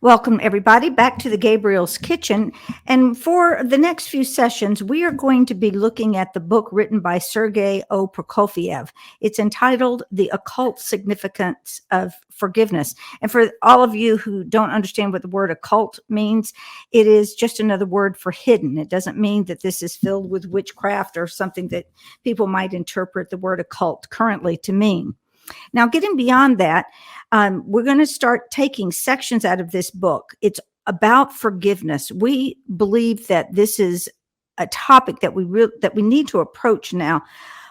Welcome, everybody, back to the Gabriel's Kitchen. And for the next few sessions, we are going to be looking at the book written by Sergey Prokofiev. It's entitled The Occult Significance of Forgiveness. And for all of you who don't understand what the word occult means, it is just another word for hidden. It doesn't mean that this is filled with witchcraft or something that people might interpret the word occult currently to mean. Now, getting beyond that, we're going to start taking sections out of this book. It's about forgiveness. We believe that this is a topic that we need to approach now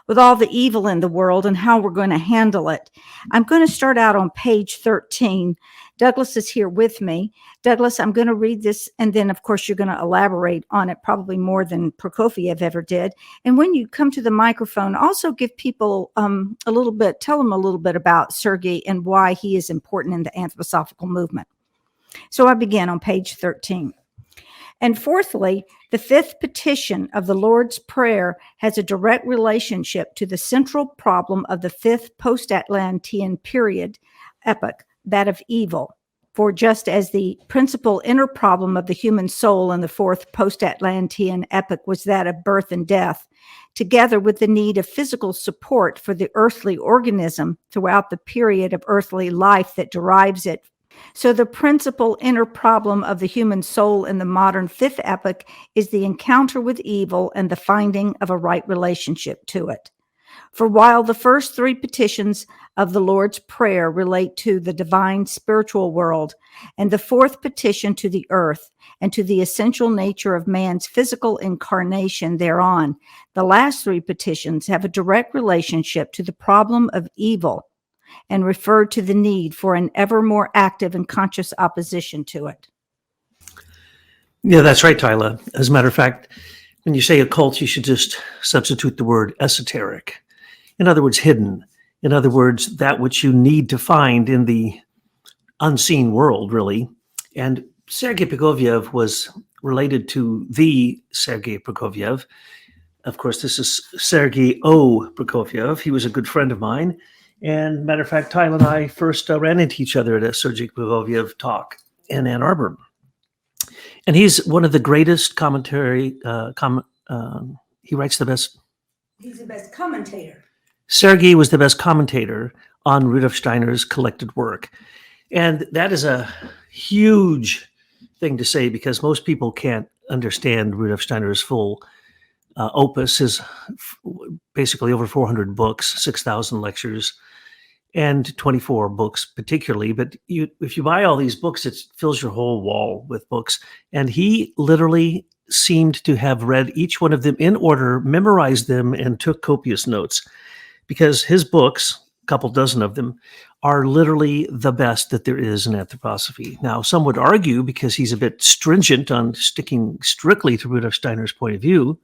with all the evil in the world and how we're going to handle it. I'm going to start out on page 13. Douglas is here with me. Douglas, I'm going to read this, and then, of course, you're going to elaborate on it probably more than Prokofiev ever did. And when you come to the microphone, also give people tell them a little bit about Sergey and why he is important in the anthroposophical movement. So I begin on page 13. And fourthly, the fifth petition of the Lord's Prayer has a direct relationship to the central problem of the fifth post-Atlantean period, epoch, that of evil. For just as the principal inner problem of the human soul in the fourth post-Atlantean epoch was that of birth and death, together with the need of physical support for the earthly organism throughout the period of earthly life that derives it. So the principal inner problem of the human soul in the modern fifth epoch is the encounter with evil and the finding of a right relationship to it. For while the first three petitions of the Lord's Prayer relate to the divine spiritual world, and the fourth petition to the earth and to the essential nature of man's physical incarnation thereon, the last three petitions have a direct relationship to the problem of evil and refer to the need for an ever more active and conscious opposition to it. Yeah, that's right, Tyler. As a matter of fact, when you say occult, you should just substitute the word esoteric. In other words, hidden. In other words, that which you need to find in the unseen world, really. And Sergey Prokofiev was related to the Sergey Prokofiev. Of course, this is Sergey Prokofiev. He was a good friend of mine. And matter of fact, Tyler and I first ran into each other at a Sergey Prokofiev talk in Ann Arbor. And he's one of the greatest commentary. He writes the best. He's the best commentator. Sergey was the best commentator on Rudolf Steiner's collected work. And that is a huge thing to say because most people can't understand Rudolf Steiner's full opus, his basically over 400 books, 6,000 lectures, and 24 books particularly. But if you buy all these books, it fills your whole wall with books. And he literally seemed to have read each one of them in order, memorized them, and took copious notes because his books, a couple dozen of them, are literally the best that there is in anthroposophy. Now, some would argue, because he's a bit stringent on sticking strictly to Rudolf Steiner's point of view.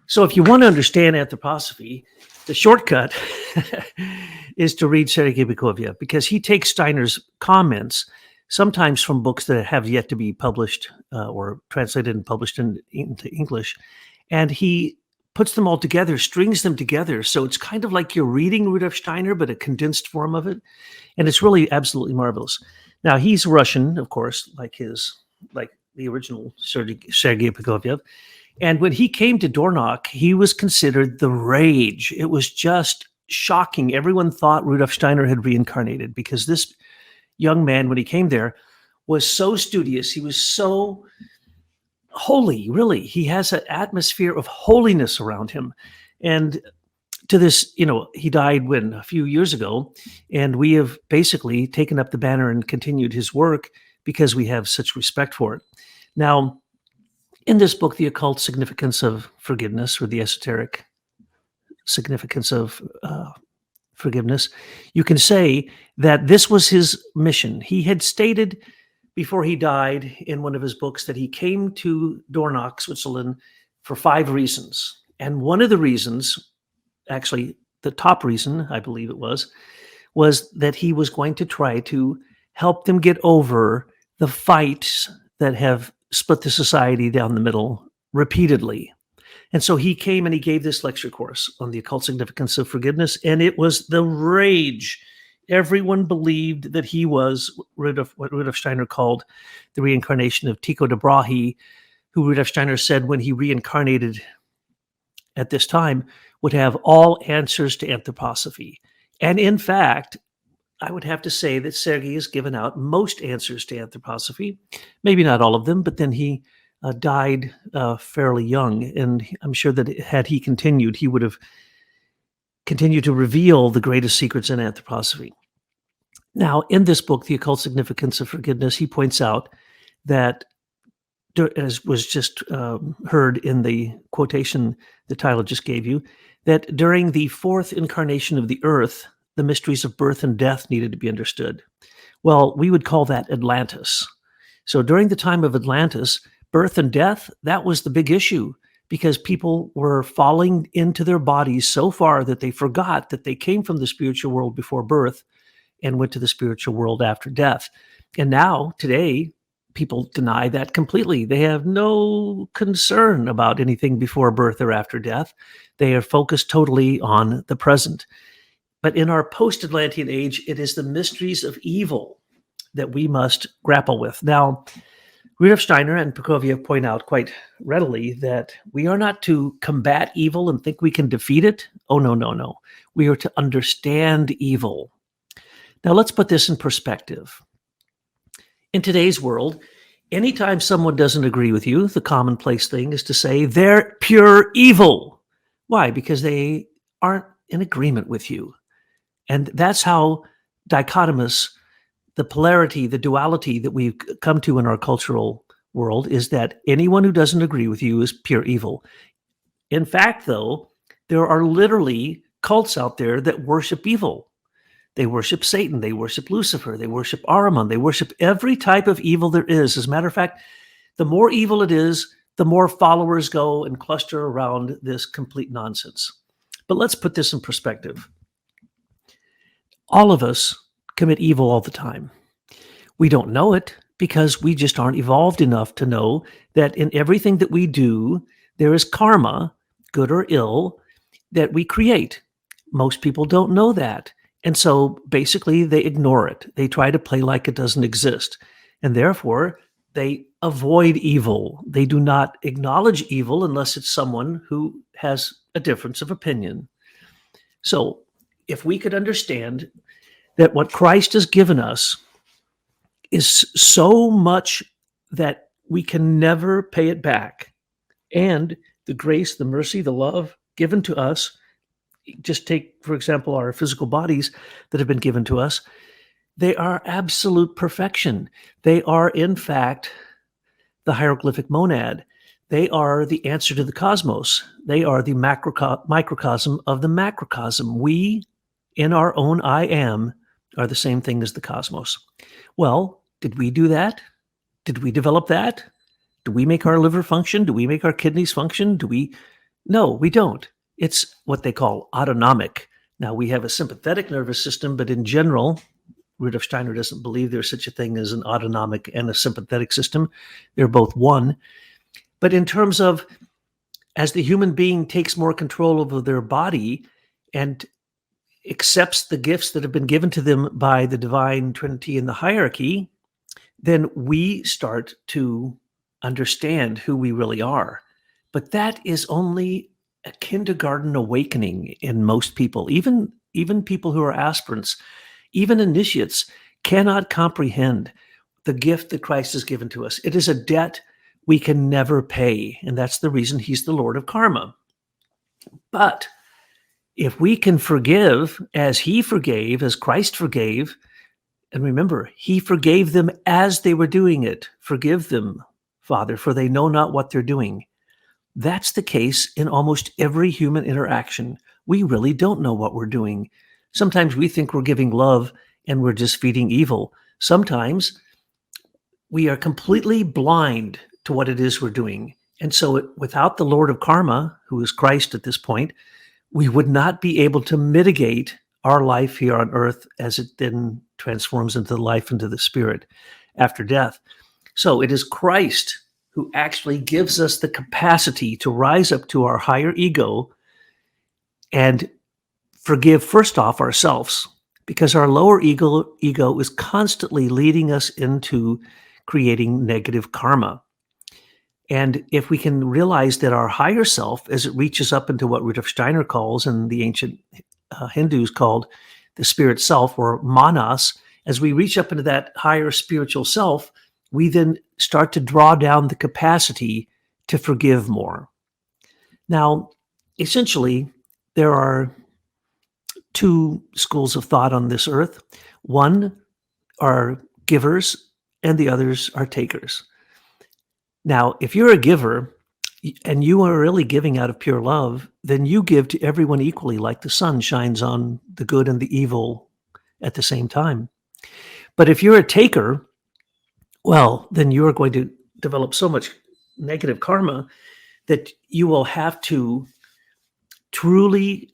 So if you want to understand anthroposophy, the shortcut is to read Sergey Prokofiev, because he takes Steiner's comments, sometimes from books that have yet to be published or translated and published into English, and he puts them all together, strings them together. So it's kind of like you're reading Rudolf Steiner, but a condensed form of it. And it's really absolutely marvelous. Now, he's Russian, of course, like the original Sergey Prokofiev. And when he came to Dornach, he was considered the rage. It was just shocking. Everyone thought Rudolf Steiner had reincarnated because this young man, when he came there, was so studious. He was so holy, really. He has an atmosphere of holiness around him. And to this, he died a few years ago, and we have basically taken up the banner and continued his work because we have such respect for it. Now, in this book, The Occult Significance of Forgiveness, or the Esoteric Significance of Forgiveness, you can say that this was his mission. He had stated before he died in one of his books that he came to Dornach, Switzerland, for 5 reasons. And one of the reasons, actually the top reason, I believe it was that he was going to try to help them get over the fights that have split the society down the middle repeatedly. And so he came and he gave this lecture course on the occult significance of forgiveness, and it was the rage Everyone believed that he was what Rudolf Steiner called the reincarnation of Tycho de Brahe, who Rudolf Steiner said when he reincarnated at this time would have all answers to anthroposophy. And in fact, I would have to say that Sergey has given out most answers to anthroposophy, maybe not all of them, but then he died fairly young. And I'm sure that had he continued, he would have continued to reveal the greatest secrets in anthroposophy. Now, in this book, The Occult Significance of Forgiveness, he points out that, as was just heard in the quotation the title just gave you, that during the fourth incarnation of the earth, the mysteries of birth and death needed to be understood. Well, we would call that Atlantis. So during the time of Atlantis, birth and death, that was the big issue, because people were falling into their bodies so far that they forgot that they came from the spiritual world before birth and went to the spiritual world after death. And now, today, people deny that completely. They have no concern about anything before birth or after death. They are focused totally on the present. But in our post-Atlantean age, it is the mysteries of evil that we must grapple with. Now, Rudolf Steiner and Prokofiev point out quite readily that we are not to combat evil and think we can defeat it. Oh, no, no, no. We are to understand evil. Now, let's put this in perspective. In today's world, anytime someone doesn't agree with you, the commonplace thing is to say they're pure evil. Why? Because they aren't in agreement with you. And that's how dichotomous the polarity, the duality that we've come to in our cultural world is that anyone who doesn't agree with you is pure evil. In fact, though, there are literally cults out there that worship evil. They worship Satan, they worship Lucifer, they worship Ahriman, they worship every type of evil there is. As a matter of fact, the more evil it is, the more followers go and cluster around this complete nonsense. But let's put this in perspective. All of us commit evil all the time. We don't know it because we just aren't evolved enough to know that in everything that we do, there is karma, good or ill, that we create. Most people don't know that. And so basically they ignore it. They try to play like it doesn't exist. And therefore, they avoid evil. They do not acknowledge evil unless it's someone who has a difference of opinion. So if we could understand that what Christ has given us is so much that we can never pay it back, and the grace, the mercy, the love given to us, just take, for example, our physical bodies that have been given to us, they are absolute perfection. They are, in fact, the hieroglyphic monad. They are the answer to the cosmos. They are the microcosm of the macrocosm. We, in our own I am, are the same thing as the cosmos. Well, did we do that? Did we develop that? Do we make our liver function? Do we make our kidneys function? No, we don't. It's what they call autonomic. Now, we have a sympathetic nervous system, but in general, Rudolf Steiner doesn't believe there's such a thing as an autonomic and a sympathetic system. They're both one. But in terms of as the human being takes more control over their body and accepts the gifts that have been given to them by the divine Trinity in the hierarchy, then we start to understand who we really are. But that is only a kindergarten awakening in most people. Even people who are aspirants, even initiates, cannot comprehend the gift that Christ has given to us. It is a debt we can never pay, and that's the reason he's the Lord of karma. But if we can forgive as he forgave, as Christ forgave, and remember, he forgave them as they were doing it. Forgive them, Father, for they know not what they're doing. That's the case in almost every human interaction. We really don't know what we're doing. Sometimes we think we're giving love and we're just feeding evil. Sometimes we are completely blind to what it is we're doing. And so without the Lord of Karma, who is Christ at this point, we would not be able to mitigate our life here on earth as it then transforms into the life into the spirit after death. So it is Christ who actually gives us the capacity to rise up to our higher ego and forgive first off ourselves, because our lower ego is constantly leading us into creating negative karma. And if we can realize that our higher self, as it reaches up into what Rudolf Steiner calls and the ancient Hindus called the spirit self, or manas, as we reach up into that higher spiritual self, we then start to draw down the capacity to forgive more. Now, essentially, there are two schools of thought on this earth. One are givers and the others are takers. Now, if you're a giver and you are really giving out of pure love, then you give to everyone equally, like the sun shines on the good and the evil at the same time. But if you're a taker, well, then you are going to develop so much negative karma that you will have to truly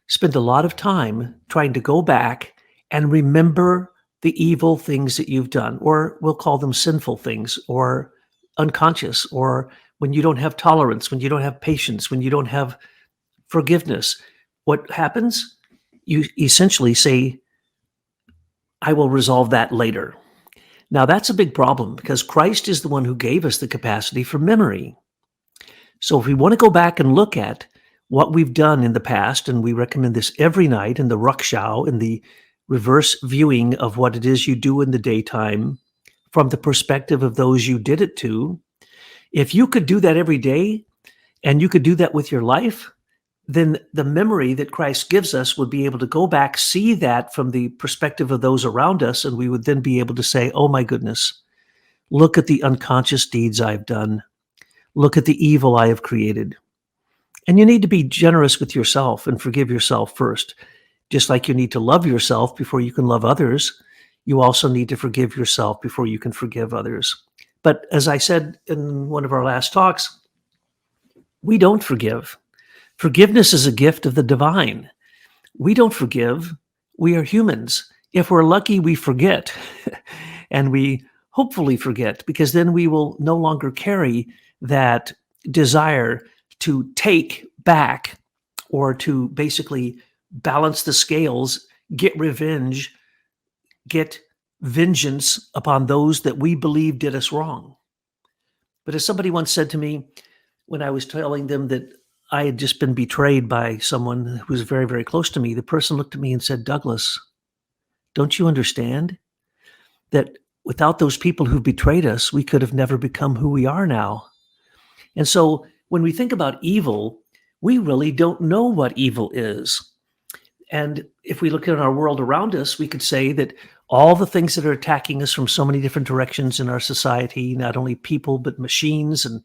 spend a lot of time trying to go back and remember the evil things that you've done, or we'll call them sinful things, or unconscious, or when you don't have tolerance, when you don't have patience, when you don't have forgiveness. What happens? You essentially say, I will resolve that later. Now, that's a big problem because Christ is the one who gave us the capacity for memory. So if we want to go back and look at what we've done in the past, and we recommend this every night in the Ruckschau, in the reverse viewing of what it is you do in the daytime from the perspective of those you did it to, if you could do that every day and you could do that with your life, then the memory that Christ gives us would be able to go back, see that from the perspective of those around us, and we would then be able to say, oh my goodness, look at the unconscious deeds I've done. Look at the evil I have created. And you need to be generous with yourself and forgive yourself first. Just like you need to love yourself before you can love others, you also need to forgive yourself before you can forgive others. But as I said in one of our last talks, we don't forgive. Forgiveness is a gift of the divine. We don't forgive. We are humans. If we're lucky, we forget. And we hopefully forget, because then we will no longer carry that desire to take back or to basically balance the scales, get revenge, get vengeance upon those that we believe did us wrong. But as somebody once said to me when I was telling them that I had just been betrayed by someone who was very, very close to me, the person looked at me and said, Douglas, don't you understand that without those people who betrayed us, we could have never become who we are now? And so when we think about evil, we really don't know what evil is. And if we look at our world around us, we could say that all the things that are attacking us from so many different directions in our society, not only people, but machines and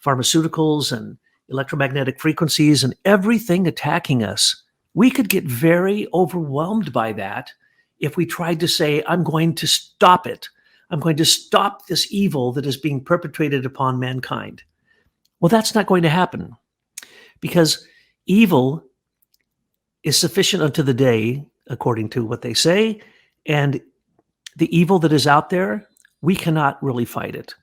pharmaceuticals and electromagnetic frequencies and everything attacking us, we could get very overwhelmed by that if we tried to say, I'm going to stop it. I'm going to stop this evil that is being perpetrated upon mankind. Well, that's not going to happen, because evil is sufficient unto the day, according to what they say, and the evil that is out there, we cannot really fight it.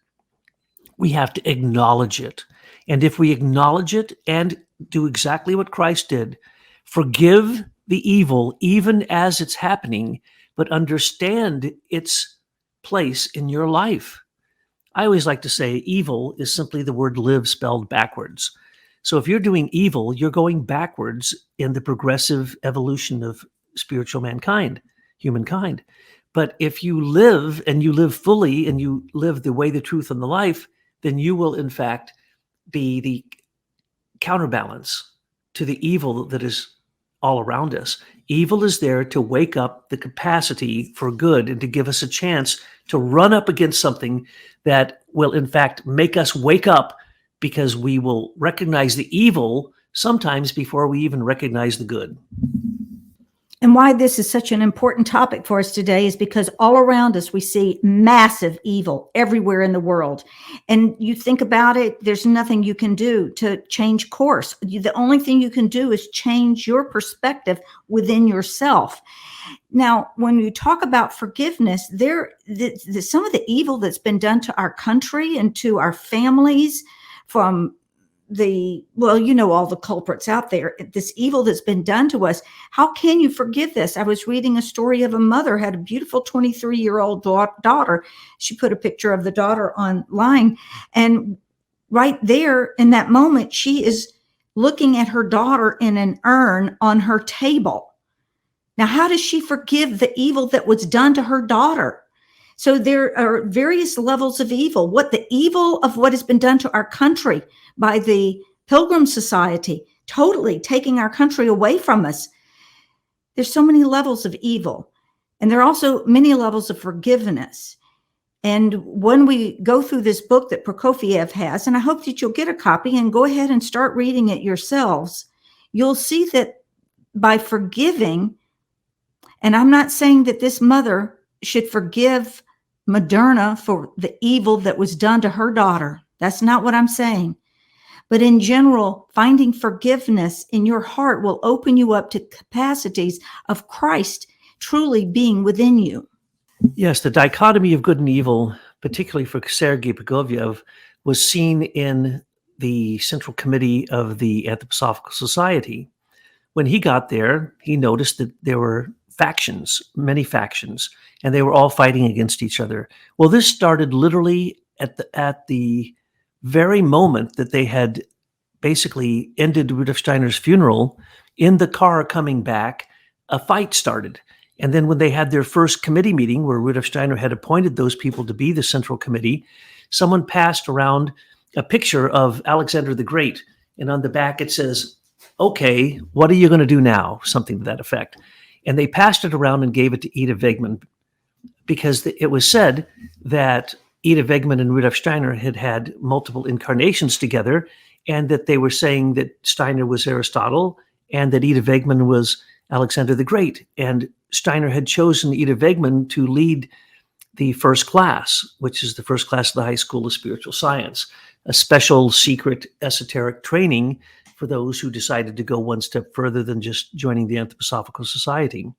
We have to acknowledge it. And if we acknowledge it and do exactly what Christ did, forgive the evil even as it's happening, but understand its place in your life. I always like to say evil is simply the word live spelled backwards. So if you're doing evil, you're going backwards in the progressive evolution of spiritual mankind, humankind. But if you live and you live fully and you live the way, the truth, and the life, then you will in fact be the counterbalance to the evil that is all around us. Evil is there to wake up the capacity for good and to give us a chance to run up against something that will in fact make us wake up, because we will recognize the evil sometimes before we even recognize the good. And why this is such an important topic for us today is because all around us, we see massive evil everywhere in the world. And you think about it, there's nothing you can do to change course. The only thing you can do is change your perspective within yourself. Now, when you talk about forgiveness, some of the evil that's been done to our country and to our families, from well, you know, all the culprits out there, this evil that's been done to us. How can you forgive this? I was reading a story of a mother had a beautiful 23-year-old daughter. She put a picture of the daughter online, and right there in that moment, she is looking at her daughter in an urn on her table. Now, how does she forgive the evil that was done to her daughter? So there are various levels of evil. What the evil of what has been done to our country by the Pilgrim Society, totally taking our country away from us. There's so many levels of evil. And there are also many levels of forgiveness. And when we go through this book that Prokofiev has, and I hope that you'll get a copy and go ahead and start reading it yourselves, you'll see that by forgiving, and I'm not saying that this mother should forgive Moderna for the evil that was done to her daughter. That's not what I'm saying. But in general, finding forgiveness in your heart will open you up to capacities of Christ truly being within you. Yes, the dichotomy of good and evil, particularly for Sergey Prokofiev, was seen in the Central Committee of the Anthroposophical Society. When he got there, he noticed that there were factions, many factions, and they were all fighting against each other. Well, this started literally at the very moment that they had basically ended Rudolf Steiner's funeral. In the car coming back, a fight started. And then when they had their first committee meeting where Rudolf Steiner had appointed those people to be the Central Committee, someone passed around a picture of Alexander the Great. And on the back it says, "Okay, what are you going to do now?" Something to that effect. And they passed it around and gave it to Ida Wegman because it was said that Ida Wegman and Rudolf Steiner had had multiple incarnations together, and that they were saying that Steiner was Aristotle and that Ida Wegman was Alexander the Great. And Steiner had chosen Ida Wegman to lead the first class, which is the first class of the High School of Spiritual Science, a special secret esoteric training for those who decided to go one step further than just joining the Anthroposophical Society.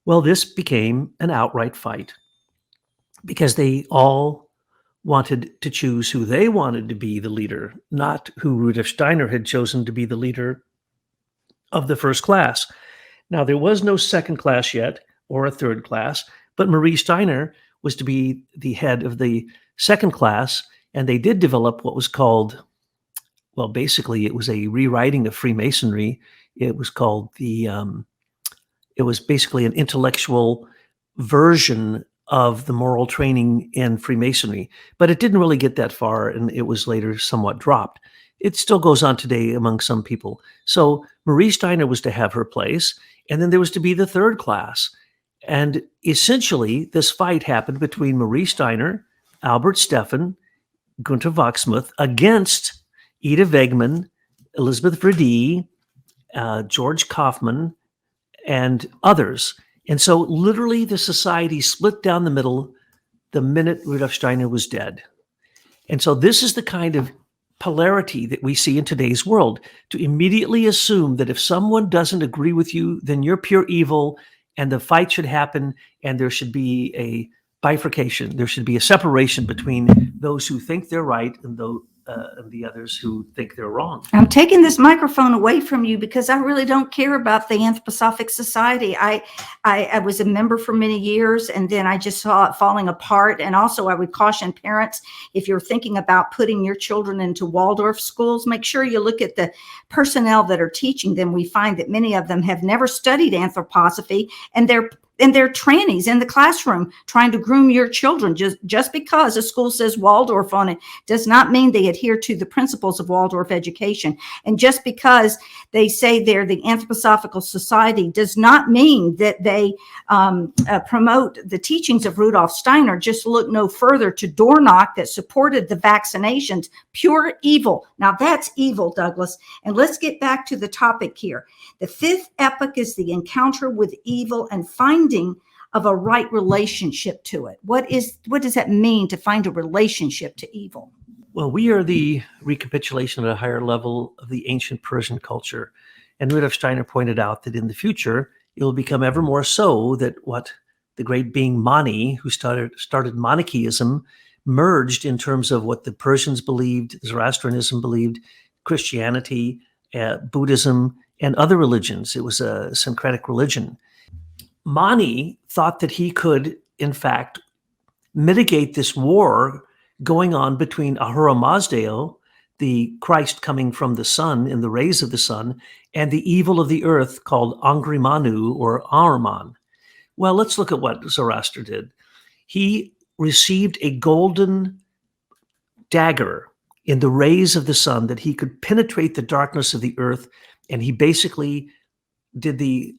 Well, this became an outright fight because they all wanted to choose who they wanted to be the leader, not who Rudolf Steiner had chosen to be the leader of the first class. Now, there was no second class yet or a third class, but Marie Steiner was to be the head of the second class, and they did develop what was called, well, basically it was a rewriting of Freemasonry. It was called it was basically an intellectual version of the moral training in Freemasonry, but it didn't really get that far, and it was later somewhat dropped. It still goes on today among some people. So Marie Steiner was to have her place, and then there was to be the third class. And essentially, this fight happened between Marie Steiner, Albert Stephan, Gunther Wachsmuth, against Ida Wegman, Elizabeth Verdee, George Kaufman, and others. And so literally the society split down the middle the minute Rudolf Steiner was dead. And so this is the kind of polarity that we see in today's world, to immediately assume that if someone doesn't agree with you, then you're pure evil, and the fight should happen, and there should be a bifurcation. There should be a separation between those who think they're right and the others who think they're wrong. I'm taking this microphone away from you because I really don't care about the Anthroposophic Society. I was a member for many years, and then I just saw it falling apart. And also I would caution parents, if you're thinking about putting your children into Waldorf schools, make sure you look at the personnel that are teaching them. We find that many of them have never studied anthroposophy, and they're trannies in the classroom trying to groom your children. Just because a school says Waldorf on it does not mean they adhere to the principles of Waldorf education. And just because they say they're the Anthroposophical Society does not mean that they promote the teachings of Rudolf Steiner. Just look no further to Dornoch, that supported the vaccinations. Pure evil. Now that's evil, Douglas. And let's get back to the topic here. The fifth epoch is the encounter with evil and finding of a right relationship to it. What does that mean, to find a relationship to evil? Well, we are the recapitulation at a higher level of the ancient Persian culture. And Rudolf Steiner pointed out that in the future, it will become ever more so that what the great being Mani, who started Manichaeism, merged in terms of what the Persians believed, Zoroastrianism believed, Christianity, Buddhism, and other religions. It was a syncretic religion. Mani thought that he could, in fact, mitigate this war going on between Ahura Mazdeo, the Christ coming from the sun in the rays of the sun, and the evil of the earth called Angrimanu or Ahriman. Well, let's look at what Zoroaster did. He received a golden dagger in the rays of the sun that he could penetrate the darkness of the earth, and he basically did the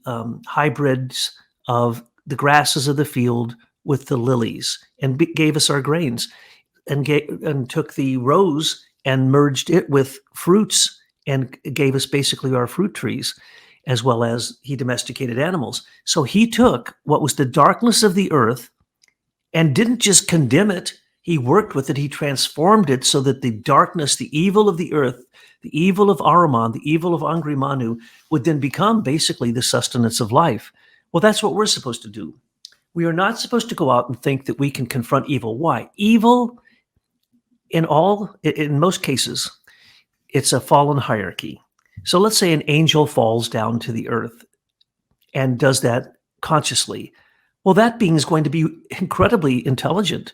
hybrids of the grasses of the field with the lilies and gave us our grains, and took the rose and merged it with fruits and gave us basically our fruit trees, as well as he domesticated animals. So he took what was the darkness of the earth and didn't just condemn it. He worked with it. He transformed it so that the darkness, the evil of the earth, the evil of Ahriman, the evil of Angrimanu would then become basically the sustenance of life. Well, that's what we're supposed to do. We are not supposed to go out and think that we can confront evil. Why? Evil, in most cases, it's a fallen hierarchy. So let's say an angel falls down to the earth and does that consciously. Well, that being is going to be incredibly intelligent.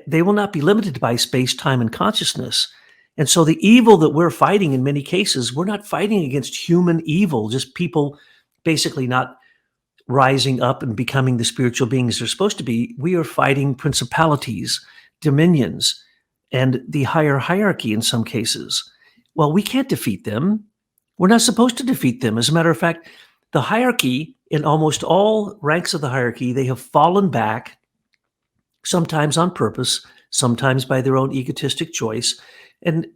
They will not be limited by space, time, and consciousness. And so the evil that we're fighting in many cases, we're not fighting against human evil, just people basically not rising up and becoming the spiritual beings they're supposed to be. We are fighting principalities, dominions, and the higher hierarchy in some cases. Well, we can't defeat them. We're not supposed to defeat them. As a matter of fact, the hierarchy, in almost all ranks of the hierarchy, they have fallen back, sometimes on purpose, sometimes by their own egotistic choice. And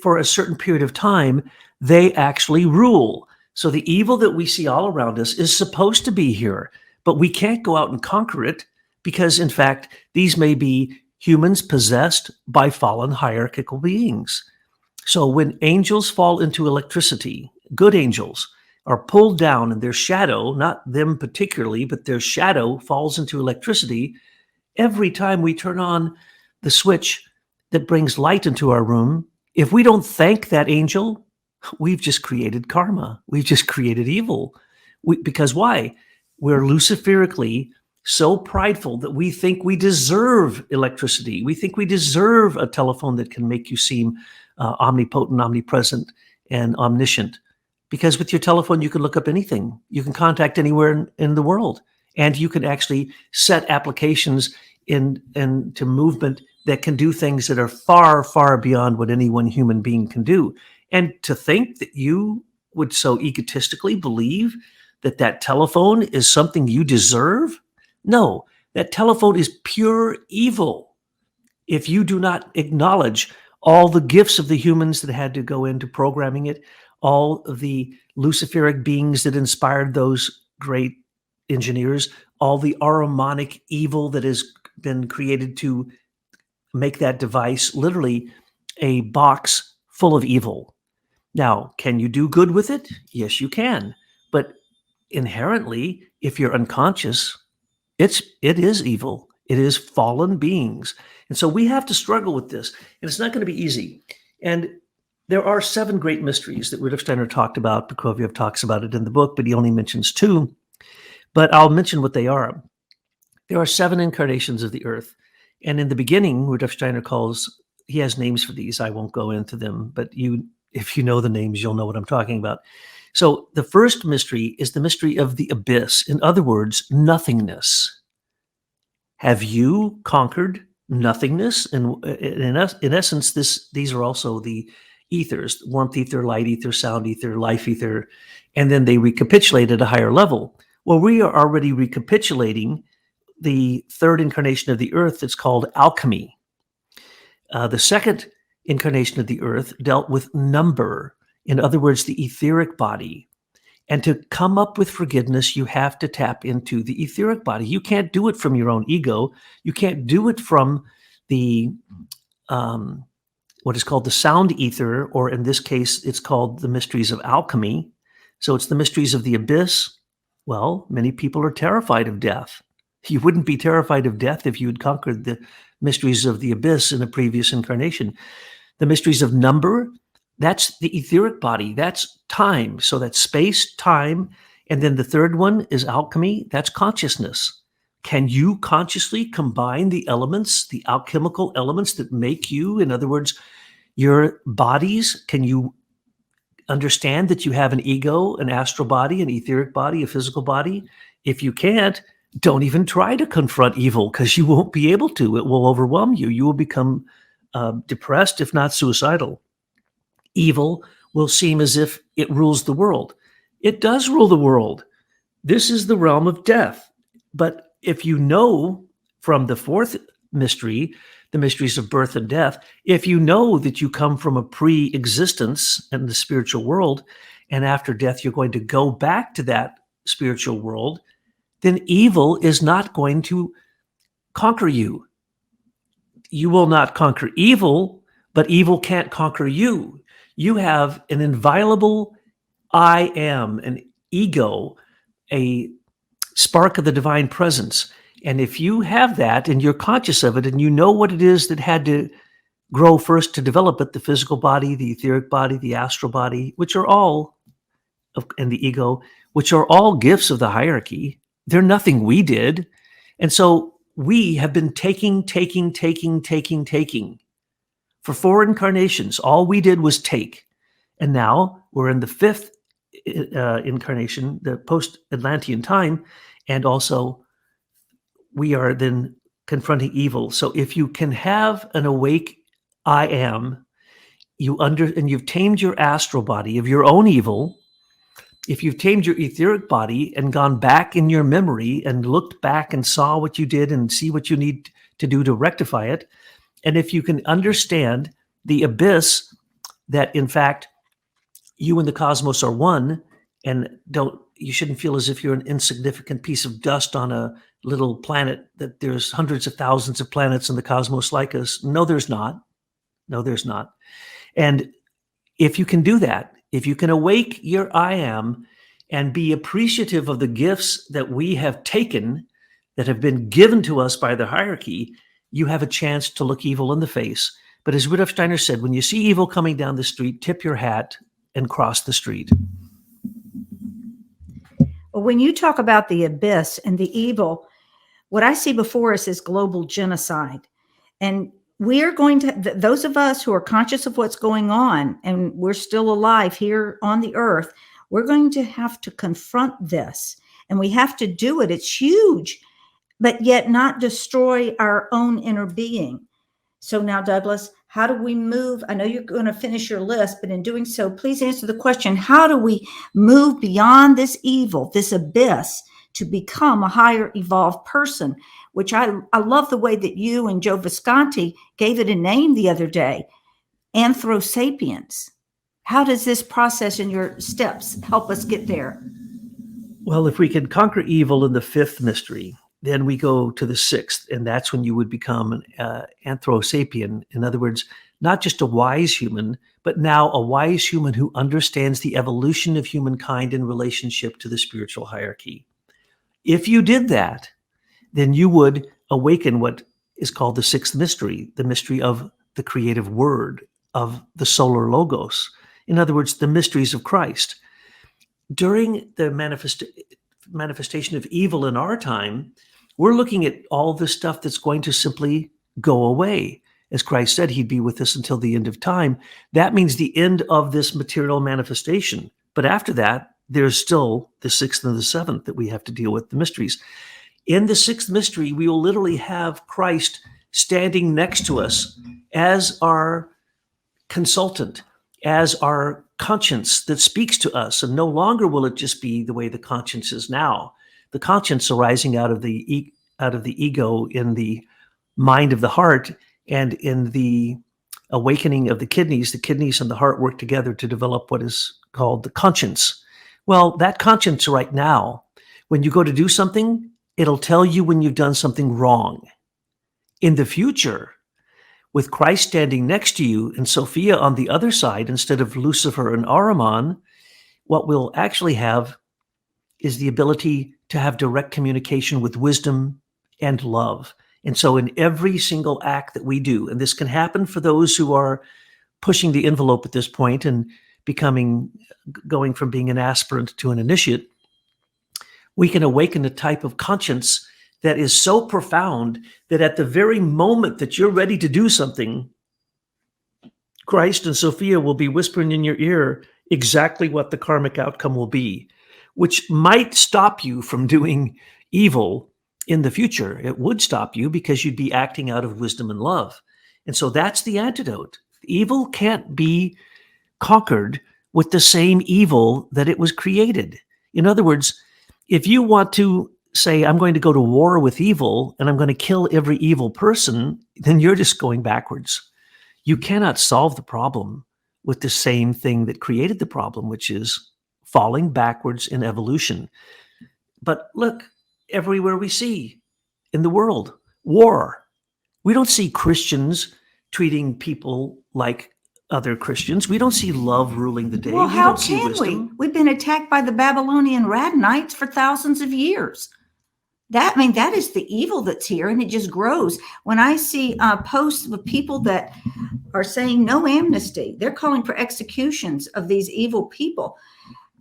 for a certain period of time, they actually rule. So the evil that we see all around us is supposed to be here, but we can't go out and conquer it because, in fact, these may be humans possessed by fallen hierarchical beings. So when angels fall into electricity, good angels are pulled down and their shadow, not them particularly, but their shadow falls into electricity. Every time we turn on the switch that brings light into our room, if we don't thank that angel, we've just created karma. We've just created evil. Because why? We're luciferically so prideful that we think we deserve electricity. We think we deserve a telephone that can make you seem omnipotent, omnipresent, and omniscient. Because with your telephone, you can look up anything. You can contact anywhere in the world. And you can actually set applications into movement that can do things that are far, far beyond what any one human being can do. And to think that you would so egotistically believe that that telephone is something you deserve? No, that telephone is pure evil. If you do not acknowledge all the gifts of the humans that had to go into programming it, all of the luciferic beings that inspired those great engineers, all the Ahrimanic evil that has been created to make that device literally a box full of evil. Now, can you do good with it? Yes, you can. But inherently, if you're unconscious, it is evil. It is fallen beings. And so we have to struggle with this. And it's not going to be easy. And there are 7 great mysteries that Rudolf Steiner talked about. Prokofiev talks about it in the book, but he only mentions 2. But I'll mention what they are. There are 7 incarnations of the earth. And in the beginning, Rudolf Steiner he has names for these. I won't go into them, but if you know the names, you'll know what I'm talking about. So the first mystery is the mystery of the abyss. In other words, nothingness. Have you conquered nothingness? And in essence, these are also the ethers: warmth ether, light ether, sound ether, life ether, and then they recapitulate at a higher level. Well, we are already recapitulating the 3rd incarnation of the earth that's called alchemy. The 2nd incarnation of the earth dealt with number. In other words, the etheric body. And to come up with forgiveness, you have to tap into the etheric body. You can't do it from your own ego. You can't do it from the what is called the sound ether, or in this case, it's called the mysteries of alchemy. So it's the mysteries of the abyss. Well, many people are terrified of death. You wouldn't be terrified of death if you had conquered the mysteries of the abyss in a previous incarnation. The mysteries of number, That's the etheric body. That's time. So that's space, time. And then the third one is alchemy. That's consciousness. Can you consciously combine the elements, the alchemical elements that make you, in other words, your bodies? Can you understand that you have an ego, an astral body, an etheric body, a physical body? If you can't, don't even try to confront evil, because you won't be able to. It will overwhelm you. You will become depressed, if not suicidal. Evil will seem as if it rules the world. It does rule the world. This is the realm of death. But if you know from the fourth mystery, the mysteries of birth and death, if you know that you come from a pre-existence in the spiritual world, and after death you're going to go back to that spiritual world, then evil is not going to conquer you. You will not conquer evil, but evil can't conquer you. You have an inviolable I am, an ego, a spark of the divine presence. And if you have that and you're conscious of it and you know what it is that had to grow first to develop it, the physical body, the etheric body, the astral body, which are all, and the ego, which are all gifts of the hierarchy. They're nothing we did. And so we have been taking for 4 incarnations. All we did was take. And now we're in the 5th incarnation, the post-Atlantean time, and also we are then confronting evil. So if you can have an awake I am, and you've tamed your astral body of your own evil, if you've tamed your etheric body and gone back in your memory and looked back and saw what you did and see what you need to do to rectify it, and if you can understand the abyss, that in fact you and the cosmos are one, and you shouldn't feel as if you're an insignificant piece of dust on a little planet, that there's hundreds of thousands of planets in the cosmos like us. No, there's not. No, there's not. And if you can do that, if you can awake your I am and be appreciative of the gifts that we have taken, that have been given to us by the hierarchy, you have a chance to look evil in the face. But as Rudolf Steiner said, when you see evil coming down the street, tip your hat and cross the street. When you talk about the abyss and the evil, what I see before us is global genocide. And we are going to, those of us who are conscious of what's going on and we're still alive here on the earth, we're going to have to confront this. And we have to do it. It's huge, but yet not destroy our own inner being. So now, Douglas, how do we move? I know you're going to finish your list, but in doing so, please answer the question, how do we move beyond this evil, this abyss, to become a higher evolved person? Which I love the way that you and Joe Visconti gave it a name the other day, Anthrosapiens. How does this process and your steps help us get there? Well, if we can conquer evil in the 5th mystery, then we go to the 6th, and that's when you would become an Anthrosapian. In other words, not just a wise human, but now a wise human who understands the evolution of humankind in relationship to the spiritual hierarchy. If you did that, then you would awaken what is called the 6th mystery, the mystery of the creative word, of the solar logos. In other words, the mysteries of Christ. During the manifestation of evil in our time, we're looking at all the stuff that's going to simply go away. As Christ said, he'd be with us until the end of time. That means the end of this material manifestation. But after that, there's still the 6th and the 7th that we have to deal with, the mysteries. In the 6th mystery, we will literally have Christ standing next to us as our consultant, as our conscience that speaks to us. And no longer will it just be the way the conscience is now. The conscience arising out of the ego in the mind of the heart, and in the awakening of the kidneys and the heart work together to develop what is called the conscience. Well, that conscience right now, when you go to do something, it'll tell you when you've done something wrong. In the future, with Christ standing next to you and Sophia on the other side, instead of Lucifer and Ahriman, what we'll actually have is the ability to have direct communication with wisdom and love. And so in every single act that we do, and this can happen for those who are pushing the envelope at this point and going from being an aspirant to an initiate, we can awaken a type of conscience that is so profound that at the very moment that you're ready to do something, Christ and Sophia will be whispering in your ear exactly what the karmic outcome will be, which might stop you from doing evil in the future. It would stop you because you'd be acting out of wisdom and love. And so that's the antidote. Evil can't be conquered with the same evil that it was created. In other words, if you want to say, I'm going to go to war with evil and I'm going to kill every evil person, then you're just going backwards. You cannot solve the problem with the same thing that created the problem, which is falling backwards in evolution. But look, everywhere we see in the world, war. We don't see Christians treating people like other Christians. We don't see love ruling the day. Well, We how don't see can wisdom. we? We've been attacked by the Babylonian Radanites for thousands of years. That is the evil that's here, and it just grows. When I see posts of people that are saying no amnesty, they're calling for executions of these evil people.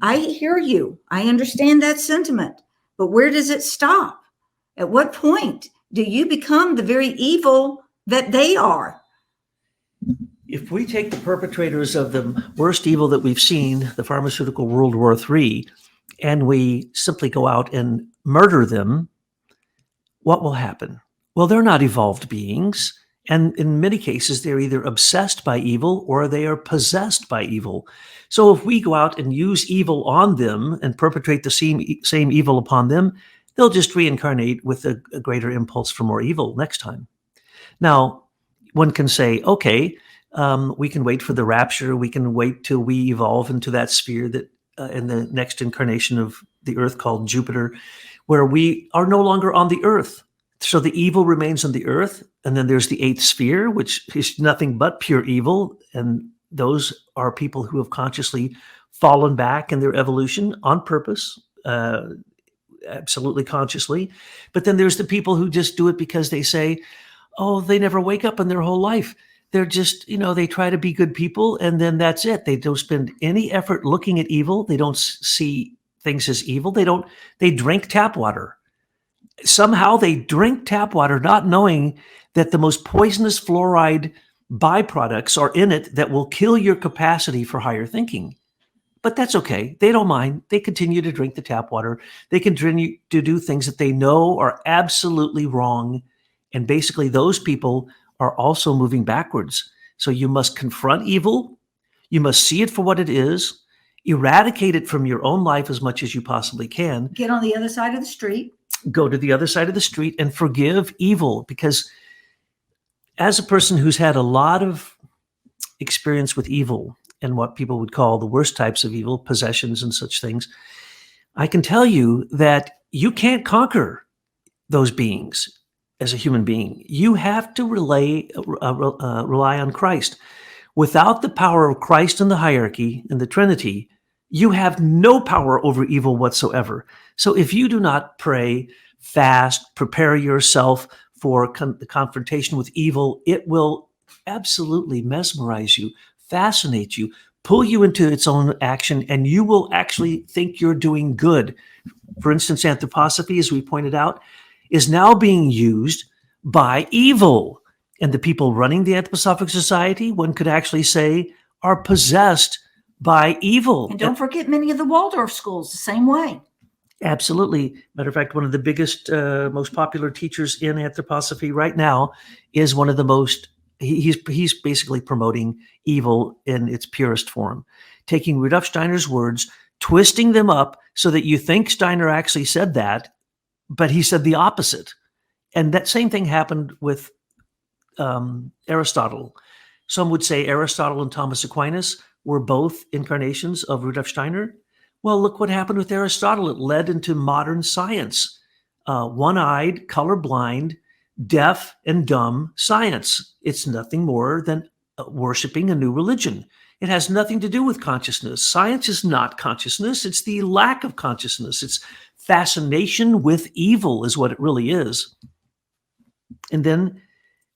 I hear you. I understand that sentiment, but where does it stop? At what point do you become the very evil that they are? If we take the perpetrators of the worst evil that we've seen, the pharmaceutical World War III, and we simply go out and murder them, what will happen? Well, they're not evolved beings. And in many cases, they're either obsessed by evil or they are possessed by evil. So if we go out and use evil on them and perpetrate the same evil upon them, they'll just reincarnate with a greater impulse for more evil next time. Now, one can say, okay, we can wait for the rapture. We can wait till we evolve into that sphere that in the next incarnation of the earth called Jupiter, where we are no longer on the earth. So the evil remains on the earth. And then there's the eighth sphere, which is nothing but pure evil. And those are people who have consciously fallen back in their evolution on purpose, absolutely consciously. But then there's the people who just do it because they say, oh, they never wake up in their whole life. They're just, they try to be good people, and then that's it. They don't spend any effort looking at evil. They don't see things as evil. They drink tap water. Somehow they drink tap water, not knowing that the most poisonous fluoride byproducts are in it that will kill your capacity for higher thinking. But that's okay. They don't mind. They continue to drink the tap water. They continue to do things that they know are absolutely wrong. And basically, those people are also moving backwards. So you must confront evil. You must see it for what it is. Eradicate it from your own life as much as you possibly can. Get on the other side of the street. Go to the other side of the street and forgive evil. Because as a person who's had a lot of experience with evil and what people would call the worst types of evil, possessions and such things, I can tell you that you can't conquer those beings as a human being. You have to rely on Christ. Without the power of Christ in the hierarchy, in the Trinity, you have no power over evil whatsoever. So if you do not pray, fast, prepare yourself for the confrontation with evil, it will absolutely mesmerize you, fascinate you, pull you into its own action, and you will actually think you're doing good. For instance, anthroposophy, as we pointed out, is now being used by evil. And the people running the Anthroposophic Society, one could actually say, are possessed by evil. And don't forget many of the Waldorf schools the same way. Absolutely. Matter of fact, one of the biggest, most popular teachers in anthroposophy right now is one of the most, he's basically promoting evil in its purest form, taking Rudolf Steiner's words, twisting them up so that you think Steiner actually said that, but he said the opposite. And that same thing happened with Aristotle. Some would say Aristotle and Thomas Aquinas were both incarnations of Rudolf Steiner. Well, look what happened with Aristotle. It led into modern science, one-eyed, colorblind, deaf, and dumb science. It's nothing more than worshiping a new religion. It has nothing to do with consciousness. Science is not consciousness. It's the lack of consciousness. It's fascination with evil is what it really is. And then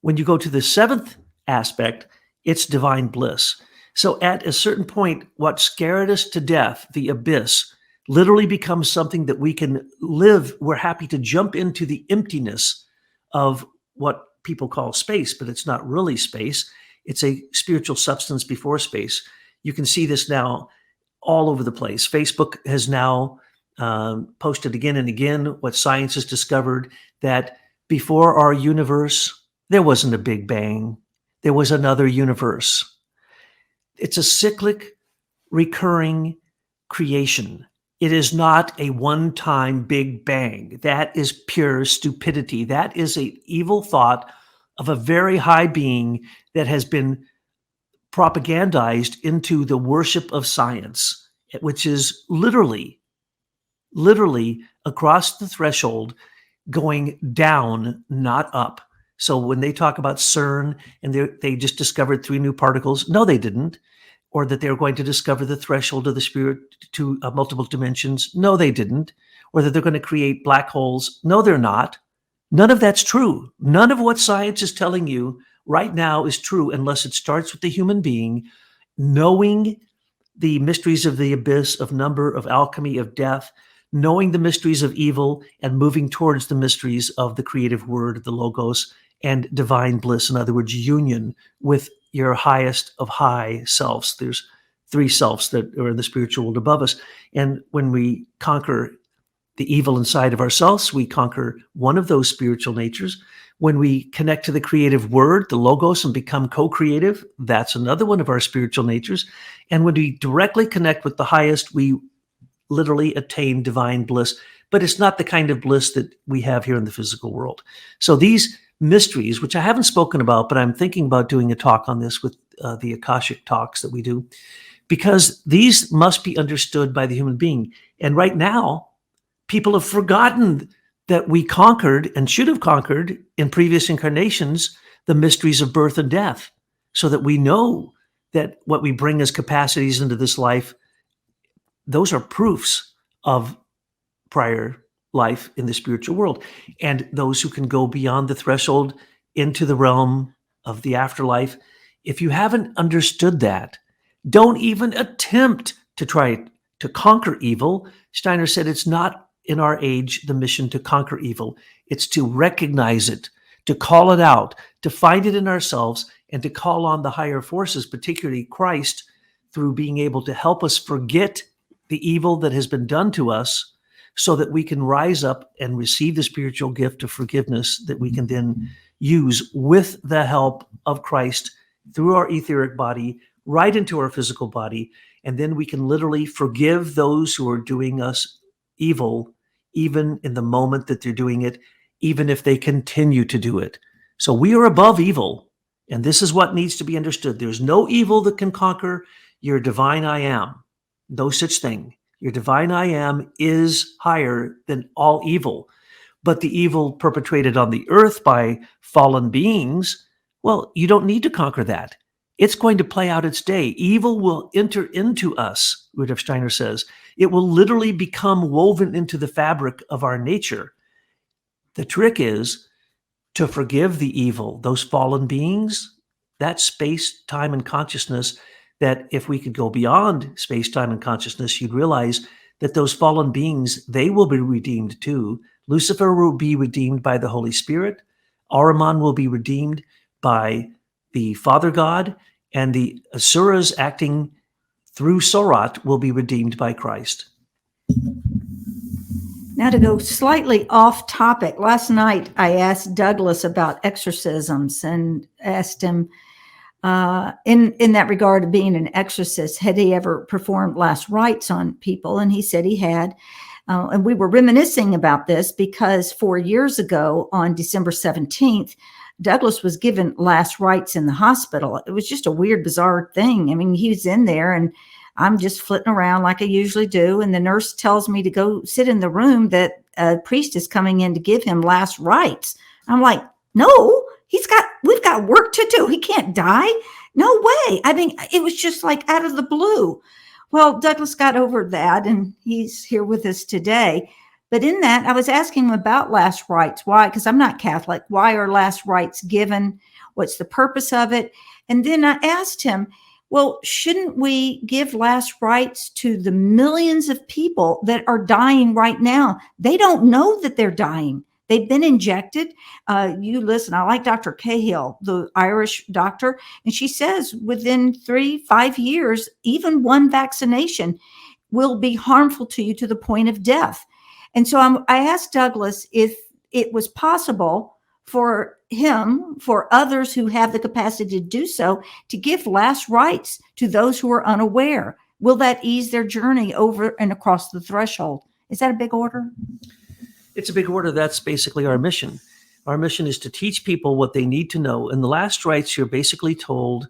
when you go to the seventh aspect, It's divine bliss. So at a certain point, what scared us to death, the abyss, literally becomes something that we can live. We're happy to jump into the emptiness of what people call space, but it's not really space. It's a spiritual substance before space. You can see this now all over the place. Facebook has now posted again and again what science has discovered, that before our universe, there wasn't a big bang. There was another universe. It's a cyclic, recurring creation. It is not a one-time big bang. That is pure stupidity. That is an evil thought of a very high being that has been propagandized into the worship of science, which is literally across the threshold, going down, not up. So when they talk about CERN and they just discovered 3 new particles, no, they didn't. Or that they're going to discover the threshold of the spirit to multiple dimensions, no, they didn't. Or that they're going to create black holes, no, they're not. None of that's true. None of what science is telling you right now is true unless it starts with the human being knowing the mysteries of the abyss, of number, of alchemy, of death, knowing the mysteries of evil, and moving towards the mysteries of the creative word, the logos, and divine bliss. In other words, union with your highest of high selves. There's 3 selves that are in the spiritual world above us. And when we conquer the evil inside of ourselves, we conquer one of those spiritual natures. When we connect to the creative word, the logos, and become co-creative, that's another one of our spiritual natures. And when we directly connect with the highest, we literally attain divine bliss. But it's not the kind of bliss that we have here in the physical world. So these mysteries, which I haven't spoken about, but I'm thinking about doing a talk on this with the Akashic talks that we do, because these must be understood by the human being. And right now, people have forgotten that we conquered and should have conquered in previous incarnations the mysteries of birth and death, so that we know that what we bring as capacities into this life, those are proofs of prior life in the spiritual world. And those who can go beyond the threshold into the realm of the afterlife, if you haven't understood that, don't even attempt to try to conquer evil. Steiner said it's not in our age the mission to conquer evil. It's to recognize it, to call it out, to find it in ourselves, and to call on the higher forces, particularly Christ, through being able to help us forget the evil that has been done to us, so that we can rise up and receive the spiritual gift of forgiveness that we can then use with the help of Christ through our etheric body, right into our physical body. And then we can literally forgive those who are doing us evil, even in the moment that they're doing it, even if they continue to do it. So we are above evil. And this is what needs to be understood. There's no evil that can conquer your divine I am. No such thing. Your divine I am is higher than all evil. But the evil perpetrated on the earth by fallen beings, well, you don't need to conquer that. It's going to play out its day. Evil will enter into us, Rudolf Steiner says. It will literally become woven into the fabric of our nature. The trick is to forgive the evil, those fallen beings, that space, time, and consciousness, that if we could go beyond space, time, and consciousness, you'd realize that those fallen beings, they will be redeemed too. Lucifer will be redeemed by the Holy Spirit. Ahriman will be redeemed by the Father God, and the Asuras acting through Sorat will be redeemed by Christ. Now, to go slightly off topic, last night I asked Douglas about exorcisms and asked him, in that regard of being an exorcist, had he ever performed last rites on people? And he said he had. And we were reminiscing about this because 4 years ago on December 17th, Douglas was given last rites in the hospital. It was just a weird, bizarre thing. I mean, he was in there and I'm just flitting around like I usually do. And the nurse tells me to go sit in the room that a priest is coming in to give him last rites. I'm like, no, we've got work to do. He can't die. No way. I mean, it was just like out of the blue. Well, Douglas got over that and he's here with us today. But in that, I was asking him about last rites. Why? Because I'm not Catholic. Why are last rites given? What's the purpose of it? And then I asked him, well, shouldn't we give last rites to the millions of people that are dying right now? They don't know that they're dying. They've been injected. You listen, I like Dr. Cahill, the Irish doctor, and she says within 3-5 years, even one vaccination will be harmful to you to the point of death. And so I asked Douglas if it was possible for him, for others who have the capacity to do so, to give last rites to those who are unaware. Will that ease their journey over and across the threshold? Is that a big order? It's a big order. That's basically our mission. Our mission is to teach people what they need to know. In the last rites, you're basically told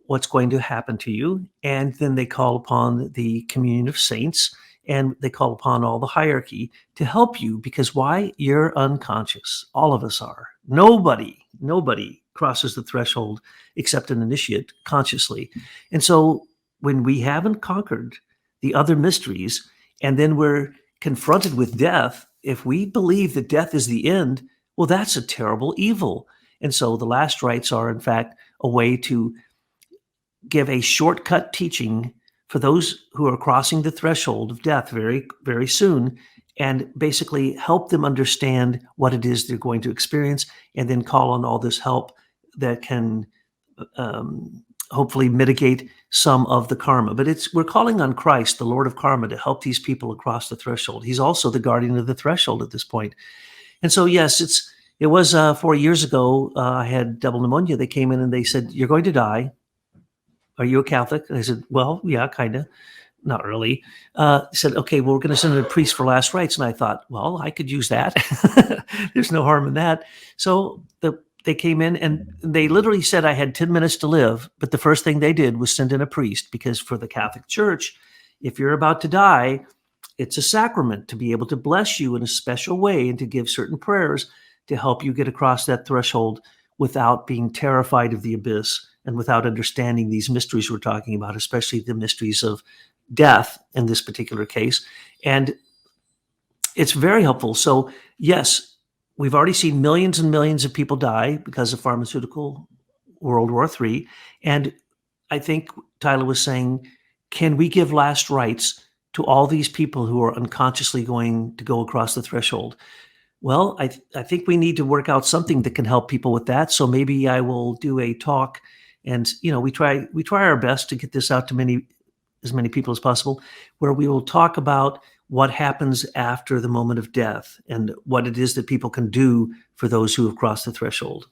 what's going to happen to you. And then they call upon the communion of saints, and they call upon all the hierarchy to help you. Because why? You're unconscious. All of us are. Nobody crosses the threshold except an initiate consciously. And so when we haven't conquered the other mysteries, and then we're confronted with death, if we believe that death is the end, well, that's a terrible evil. And so the last rites are, in fact, a way to give a shortcut teaching for those who are crossing the threshold of death very, very soon, and basically help them understand what it is they're going to experience, and then call on all this help that can hopefully mitigate some of the karma. But we're calling on Christ, the Lord of Karma, to help these people across the threshold. He's also the guardian of the threshold at this point. And so, yes, it was 4 years ago. I had double pneumonia. They came in and they said, "You're going to die. Are you a Catholic?" And I said, "Well, yeah, kind of. Not really." They said, "Okay, well, we're going to send in a priest for last rites." And I thought, well, I could use that. There's no harm in that. So they came in and they literally said I had 10 minutes to live. But the first thing they did was send in a priest, because for the Catholic Church, if you're about to die, it's a sacrament to be able to bless you in a special way and to give certain prayers to help you get across that threshold without being terrified of the abyss and without understanding these mysteries we're talking about, especially the mysteries of death in this particular case. And it's very helpful. So yes, we've already seen millions and millions of people die because of pharmaceutical World War III. And I think Tyler was saying, can we give last rites to all these people who are unconsciously going to go across the threshold? Well, I think we need to work out something that can help people with that. So maybe I will do a talk, and we try our best to get this out to as many people as possible, where we will talk about what happens after the moment of death and what it is that people can do for those who have crossed the threshold.